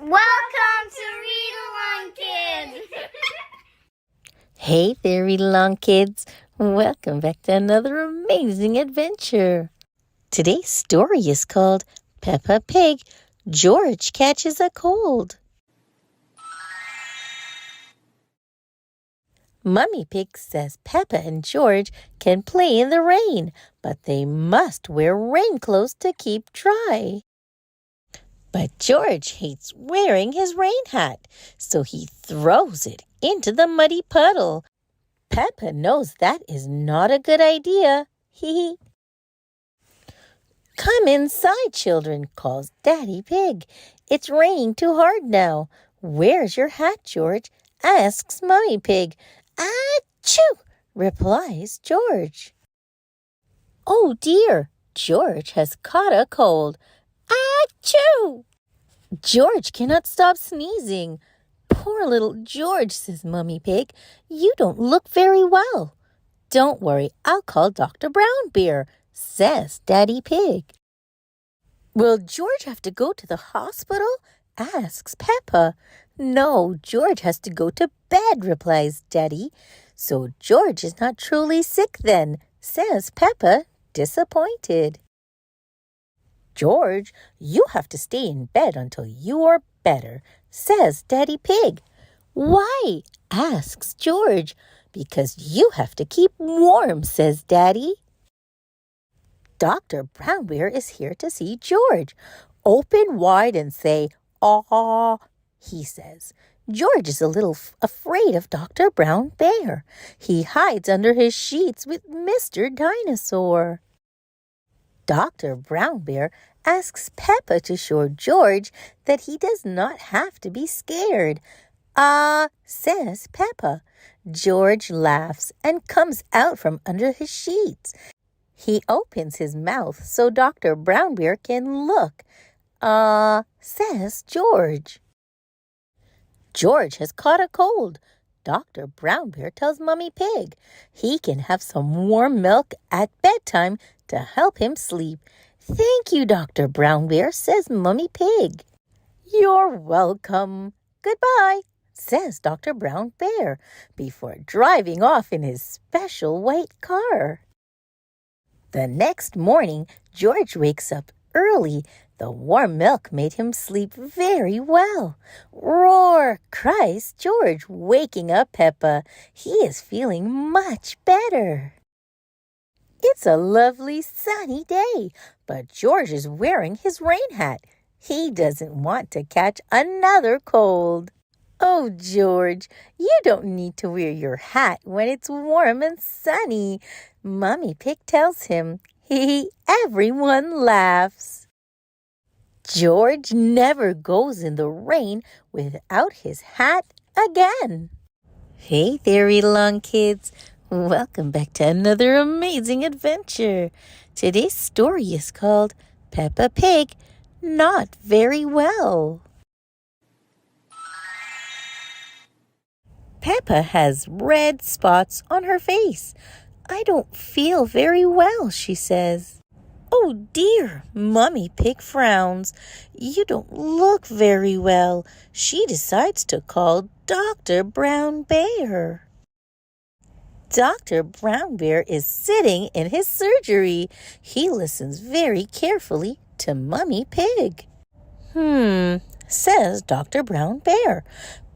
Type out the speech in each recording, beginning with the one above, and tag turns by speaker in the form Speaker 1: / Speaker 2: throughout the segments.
Speaker 1: Welcome to Read Along Kids!
Speaker 2: Hey there, Read Along Kids. Welcome back to another amazing adventure. Today's story is called Peppa Pig, George Catches a Cold. Mummy Pig says Peppa and George can play in the rain, but they must wear rain clothes to keep dry. But George hates wearing his rain hat, so he throws it into the muddy puddle. Peppa knows that is not a good idea. Hee. Come inside, children, calls Daddy Pig. It's raining too hard now. Where's your hat, George? Asks Mummy Pig. Achoo! Replies George. Oh dear, George has caught a cold. Achoo! George cannot stop sneezing. Poor little George, says Mummy Pig. You don't look very well. Don't worry, I'll call Dr. Brown Bear, says Daddy Pig. Will George have to go to the hospital? Asks Peppa. No, George has to go to bed, replies Daddy. So George is not truly sick then, says Peppa, disappointed. George, you have to stay in bed until you are better, says Daddy Pig. Why? Asks George. Because you have to keep warm, says Daddy. Dr. Brown Bear is here to see George. Open wide and say, "Aw," he says. George is a little afraid of Dr. Brown Bear. He hides under his sheets with Mr. Dinosaur. Dr. Brown Bear asks Peppa to show George that he does not have to be scared. Says Peppa. George laughs and comes out from under his sheets. He opens his mouth so Dr. Brown Bear can look. Says George. George has caught a cold. Dr. Brown Bear tells Mummy Pig he can have some warm milk at bedtime to help him sleep. Thank you, Dr. Brown Bear, says Mummy Pig. You're welcome. Goodbye, says Dr. Brown Bear before driving off in his special white car. The next morning, George wakes up early. The warm milk made him sleep very well. Roar, cries George, waking up Peppa. He is feeling much better. It's a lovely sunny day, but George is wearing his rain hat. He doesn't want to catch another cold. Oh, George, you don't need to wear your hat when it's warm and sunny, Mummy Pig tells him. Everyone laughs. George never goes in the rain without his hat again. Hey there, Read Along Kids. Welcome back to another amazing adventure. Today's story is called Peppa Pig, Not Very Well. Peppa has red spots on her face. I don't feel very well, she says. Oh dear, Mummy Pig frowns. You don't look very well. She decides to call Dr. Brown Bear. Dr. Brown Bear is sitting in his surgery. He listens very carefully to Mummy Pig. Says Dr. Brown Bear.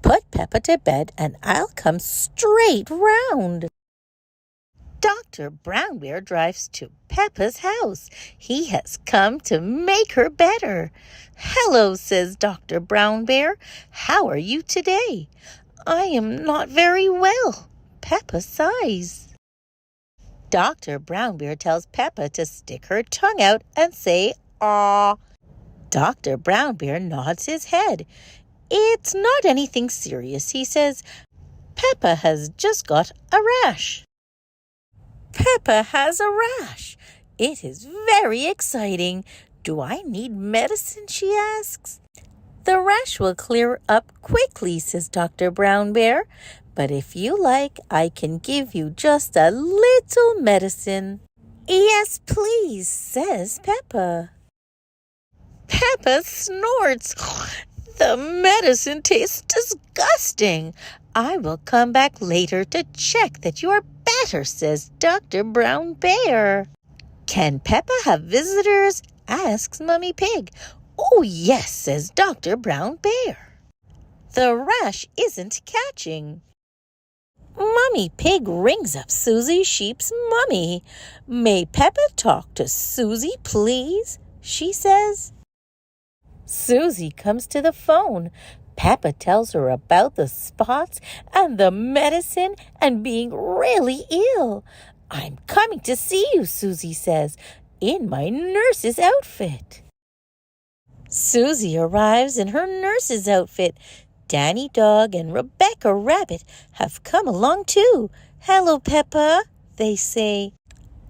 Speaker 2: Put Peppa to bed and I'll come straight round. Dr. Brown Bear drives to Peppa's house. He has come to make her better. Hello, says Dr. Brown Bear. How are you today? I am not very well, Peppa sighs. Dr. Brown Bear tells Peppa to stick her tongue out and say, "Aw." Dr. Brown Bear nods his head. It's not anything serious, he says. Peppa has just got a rash. Peppa has a rash. It is very exciting. Do I need medicine, she asks. The rash will clear up quickly, says Dr. Brown Bear. But if you like, I can give you just a little medicine. Yes, please, says Peppa. Peppa snorts. The medicine tastes disgusting. I will come back later to check that you are better, says Dr. Brown Bear. Can Peppa have visitors? Asks Mummy Pig. Oh, yes, says Dr. Brown Bear. The rash isn't catching. Mummy Pig rings up Susie Sheep's mummy. May Peppa talk to Susie, please? She says. Susie comes to the phone. Peppa tells her about the spots and the medicine and being really ill. I'm coming to see you, Susie says, in my nurse's outfit. Susie arrives in her nurse's outfit. Danny Dog and Rebecca Rabbit have come along too. Hello, Peppa, they say.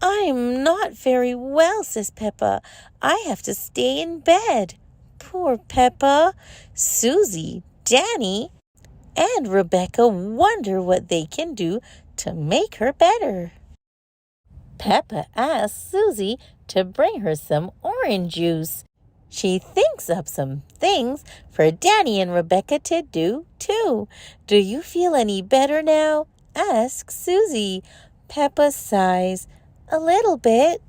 Speaker 2: I'm not very well, says Peppa. I have to stay in bed. Poor Peppa. Susie, Danny, and Rebecca wonder what they can do to make her better. Peppa asks Susie to bring her some orange juice. She thinks up some things for Danny and Rebecca to do, too. Do you feel any better now? Asks Susie. Peppa sighs. A little bit.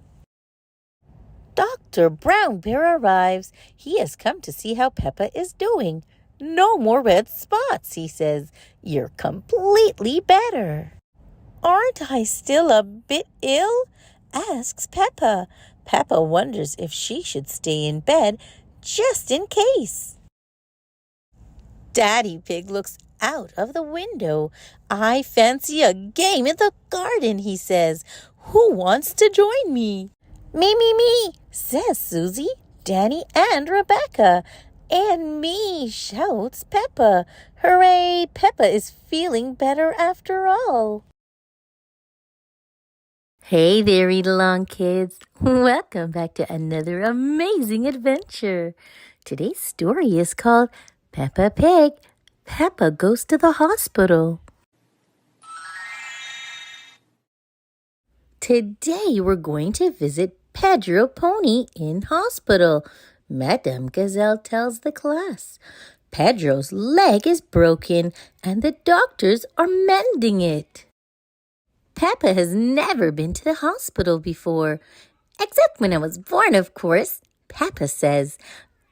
Speaker 2: Dr. Brown Bear arrives. He has come to see how Peppa is doing. No more red spots, he says. You're completely better. Aren't I still a bit ill? Asks Peppa. Peppa wonders if she should stay in bed just in case. Daddy Pig looks out of the window. I fancy a game in the garden, he says. Who wants to join me? Me, says Susie, Danny, and Rebecca. And me, shouts Peppa. Hooray, Peppa is feeling better after all. Hey there, Read Along kids. Welcome back to another amazing adventure. Today's story is called Peppa Pig. Peppa Goes to the Hospital. Today we're going to visit Pedro Pony in hospital. Madame Gazelle tells the class. Pedro's leg is broken and the doctors are mending it. Peppa has never been to the hospital before, except when I was born, of course. Peppa says,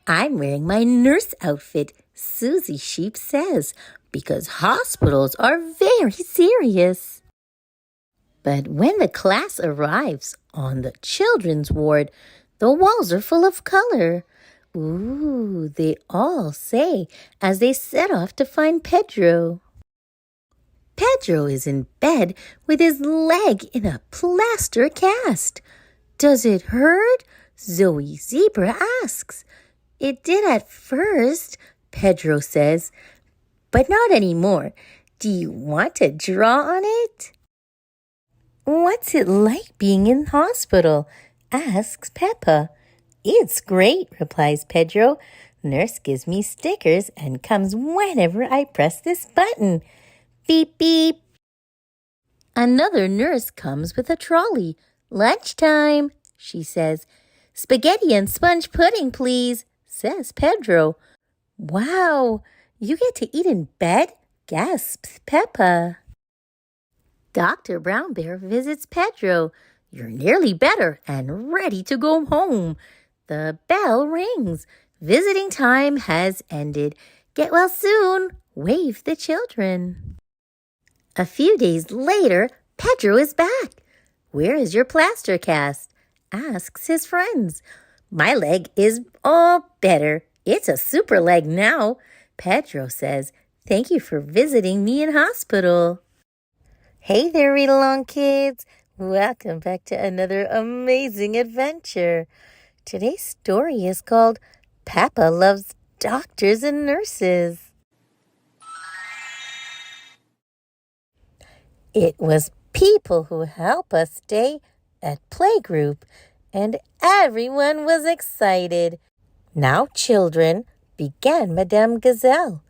Speaker 2: I'm wearing my nurse outfit, Susie Sheep says, because hospitals are very serious. But when the class arrives on the children's ward, the walls are full of color. Ooh, they all say as they set off to find Pedro. Pedro is in bed with his leg in a plaster cast. Does it hurt? Zoe Zebra asks. It did at first, Pedro says, but not anymore. Do you want to draw on it? What's it like being in hospital? Asks Peppa. It's great, replies Pedro. Nurse gives me stickers and comes whenever I press this button. Beep, beep. Another nurse comes with a trolley. Lunchtime, she says. Spaghetti and sponge pudding, please, says Pedro. Wow, you get to eat in bed? Gasps Peppa. Dr. Brown Bear visits Pedro. You're nearly better and ready to go home. The bell rings. Visiting time has ended. Get well soon, wave the children. A few days later, Pedro is back. Where is your plaster cast? Asks his friends. My leg is all better. It's a super leg now. Pedro says, thank you for visiting me in hospital. Hey there, Read Along kids. Welcome back to another amazing adventure. Today's story is called Peppa Loves Doctors and Nurses. It was people who help us stay at playgroup, and everyone was excited. Now, children, began Madame Gazelle.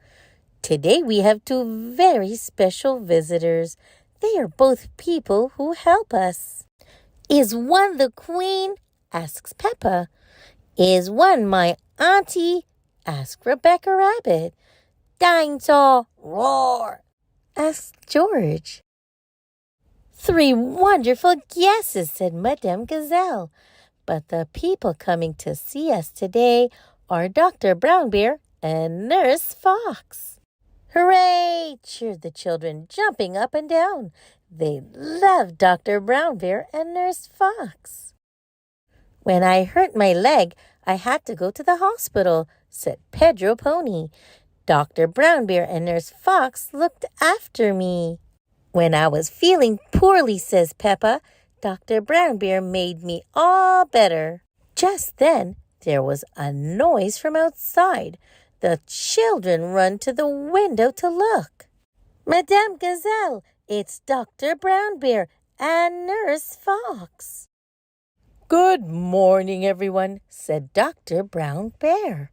Speaker 2: Today we have two very special visitors. They are both people who help us. Is one the queen? Asks Peppa. Is one my auntie? asked Rebecca Rabbit. Dinosaur, roar, asked George. 3 wonderful guesses, said Madame Gazelle. But the people coming to see us today are Dr. Brown Bear and Nurse Fox. Hooray! Cheered the children, jumping up and down. They loved Dr. Brown Bear and Nurse Fox. When I hurt my leg, I had to go to the hospital, said Pedro Pony. Dr. Brown Bear and Nurse Fox looked after me. When I was feeling poorly, says Peppa, Dr. Brown Bear made me all better. Just then, there was a noise from outside. The children run to the window to look. Madame Gazelle, it's Dr. Brown Bear and Nurse Fox. Good morning, everyone, said Dr. Brown Bear.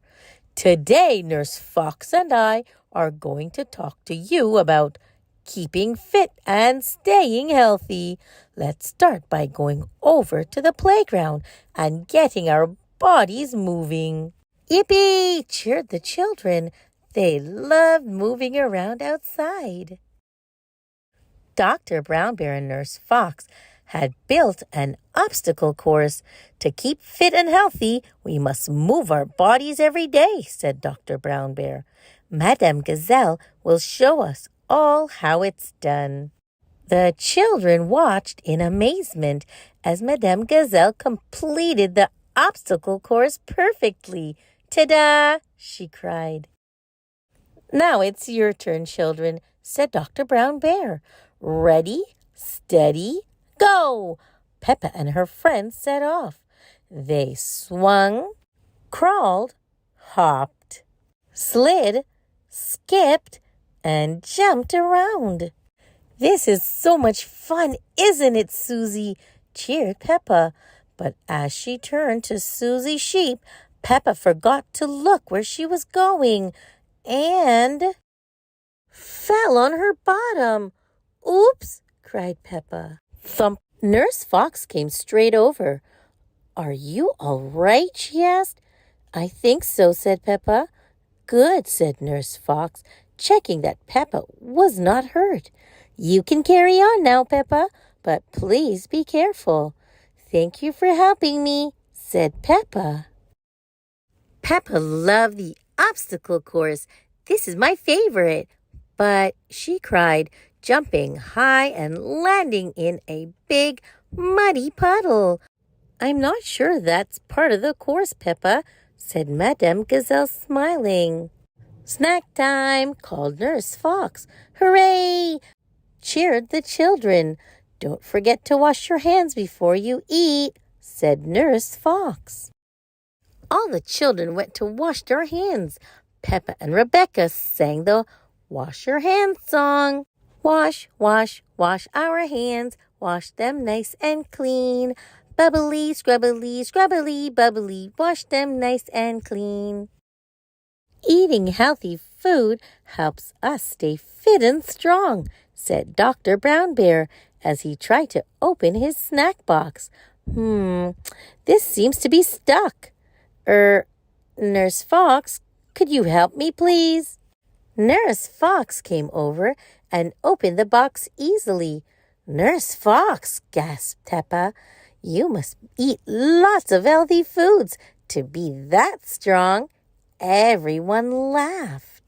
Speaker 2: Today, Nurse Fox and I are going to talk to you about keeping fit and staying healthy. Let's start by going over to the playground and getting our bodies moving. Yippee! Cheered the children. They loved moving around outside. Dr. Brown Bear and Nurse Fox had built an obstacle course. To keep fit and healthy, we must move our bodies every day, said Dr. Brown Bear. Madame Gazelle will show us all how it's done. The children watched in amazement as Madame Gazelle completed the obstacle course perfectly. Ta-da! She cried. Now it's your turn, children, said Dr. Brown Bear. Ready, steady, go! Peppa and her friends set off. They swung, crawled, hopped, slid, skipped, and jumped around. This is so much fun, isn't it, Susie? Cheered Peppa. But as she turned to Susie Sheep, Peppa forgot to look where she was going and fell on her bottom. Oops, cried Peppa. Thump. Nurse Fox came straight over. Are you all right? She asked. I think so, said Peppa. Good, said Nurse Fox, checking that Peppa was not hurt. You can carry on now, Peppa, but please be careful. Thank you for helping me, said Peppa. Peppa loved the obstacle course. This is my favorite. But she cried, jumping high and landing in a big, muddy puddle. I'm not sure that's part of the course, Peppa, said Madame Gazelle, smiling. Snack time, called Nurse Fox. Hooray! Cheered the children. Don't forget to wash your hands before you eat, said Nurse Fox. All the children went to wash their hands. Peppa and Rebecca sang the Wash Your Hands song. Wash, wash, wash our hands. Wash them nice and clean. Bubbly, scrubbly, scrubbly, bubbly. Wash them nice and clean. Eating healthy food helps us stay fit and strong, said Dr. Brown Bear as he tried to open his snack box. This seems to be stuck. Nurse Fox, could you help me, please? Nurse Fox came over and opened the box easily. Nurse Fox, gasped Peppa, you must eat lots of healthy foods to be that strong. Everyone laughed.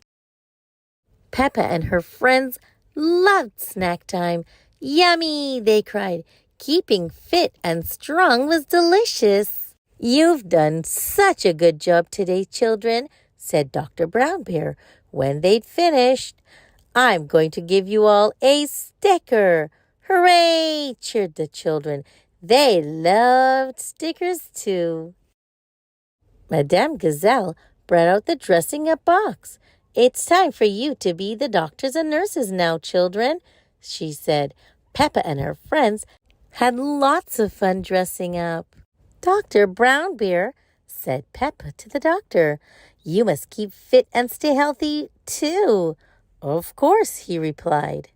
Speaker 2: Peppa and her friends loved snack time. Yummy, they cried. Keeping fit and strong was delicious. You've done such a good job today, children, said Dr. Brown Bear when they'd finished. I'm going to give you all a sticker. Hooray, cheered the children. They loved stickers too. Madame Gazelle brought out the dressing-up box. It's time for you to be the doctors and nurses now, children, she said. Peppa and her friends had lots of fun dressing up. Dr. Brown Bear, said Peppa to the doctor, you must keep fit and stay healthy too. Of course, he replied.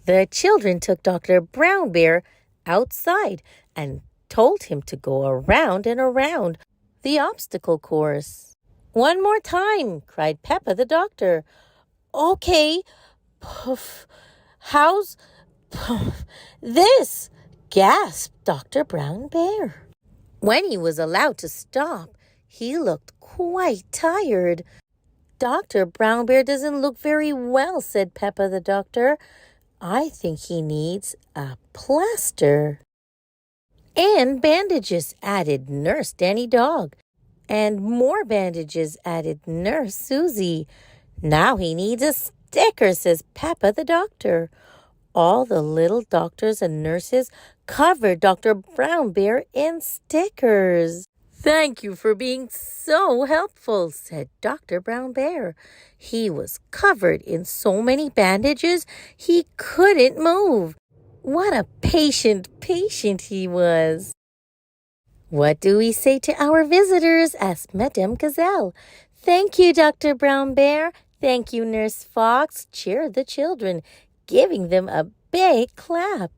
Speaker 2: The children took Dr. Brown Bear outside and told him to go around and around the obstacle course. One more time, cried Peppa the doctor. Okay, puff. How's puff, this? Gasped Dr. Brown Bear. When he was allowed to stop, he looked quite tired. Dr. Brown Bear doesn't look very well, said Peppa the doctor. I think he needs a plaster. And bandages, added Nurse Danny Dog. And more bandages, added Nurse Susie. Now he needs a sticker, says Peppa the doctor. All the little doctors and nurses covered Dr. Brown Bear in stickers. Thank you for being so helpful, said Dr. Brown Bear. He was covered in so many bandages he couldn't move. What a patient he was. What do we say to our visitors? Asked Madame Gazelle. Thank you, Dr. Brown Bear. Thank you, Nurse Fox, cheered the children, giving them a big clap.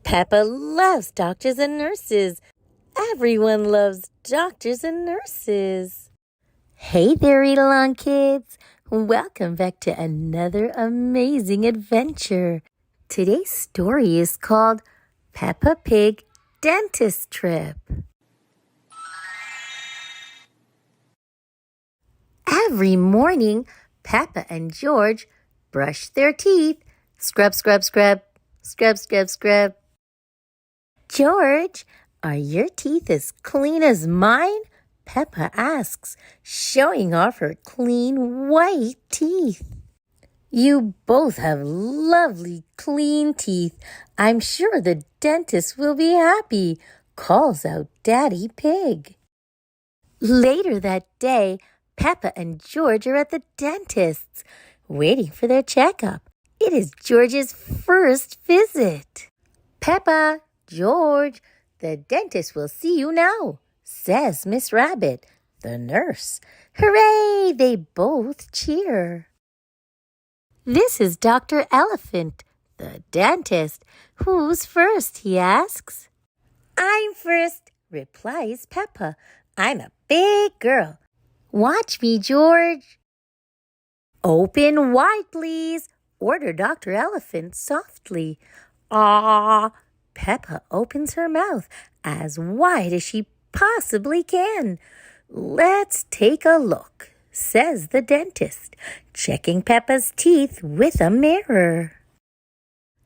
Speaker 2: Peppa loves doctors and nurses. Everyone loves doctors and nurses. Hey there, Read-Along kids. Welcome back to another amazing adventure. Today's story is called Peppa Pig Dentist Trip. Every morning, Peppa and George brush their teeth. Scrub, scrub, scrub, scrub, scrub, scrub. George, are your teeth as clean as mine? Peppa asks, showing off her clean white teeth. You both have lovely clean teeth. I'm sure the dentist will be happy, calls out Daddy Pig. Later that day, Peppa and George are at the dentist's, waiting for their checkup. It is George's first visit. Peppa, George, the dentist will see you now, says Miss Rabbit, the nurse. Hooray! They both cheer. This is Dr. Elephant, the dentist. Who's first, he asks. I'm first, replies Peppa. I'm a big girl. Watch me, George. Open wide, please, ordered Dr. Elephant softly. Ah! Peppa opens her mouth as wide as she possibly can. Let's take a look, says the dentist, checking Peppa's teeth with a mirror.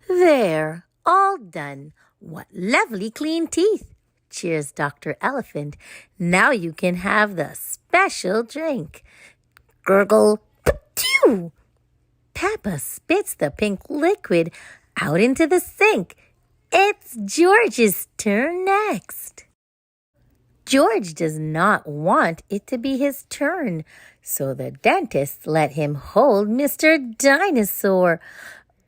Speaker 2: There, all done. What lovely clean teeth, cheers Dr. Elephant. Now you can have the special drink. Gurgle, pa-tew! Peppa spits the pink liquid out into the sink. It's George's turn next. George does not want it to be his turn, so the dentist let him hold Mr. Dinosaur.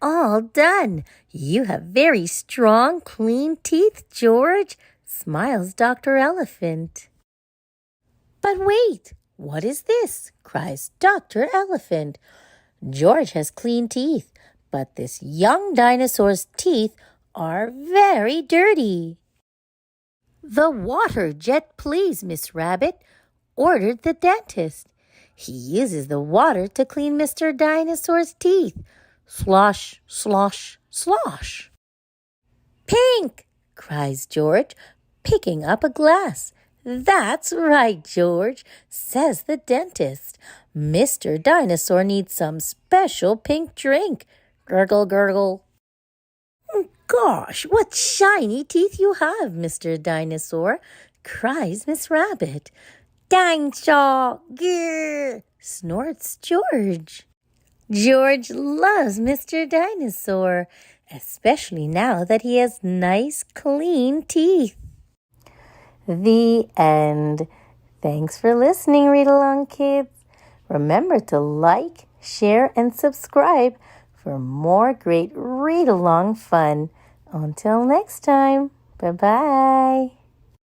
Speaker 2: All done. You have very strong, clean teeth, George, smiles Dr. Elephant. But wait, what is this? Cries Dr. Elephant. George has clean teeth, but this young dinosaur's teeth are very dirty. The water jet, please, Miss Rabbit, ordered the dentist. He uses the water to clean Mr. Dinosaur's teeth. Slosh, slosh, slosh. Pink, cries George, picking up a glass. That's right, George, says the dentist. Mr. Dinosaur needs some special pink drink. Gurgle, gurgle. Gosh, what shiny teeth you have, Mr. Dinosaur, cries Miss Rabbit. Dinosaur, grrr, snorts George. George loves Mr. Dinosaur, especially now that he has nice, clean teeth. The end. Thanks for listening, Read Along Kids. Remember to like, share, and subscribe for more great read-along fun. Until next time, bye-bye.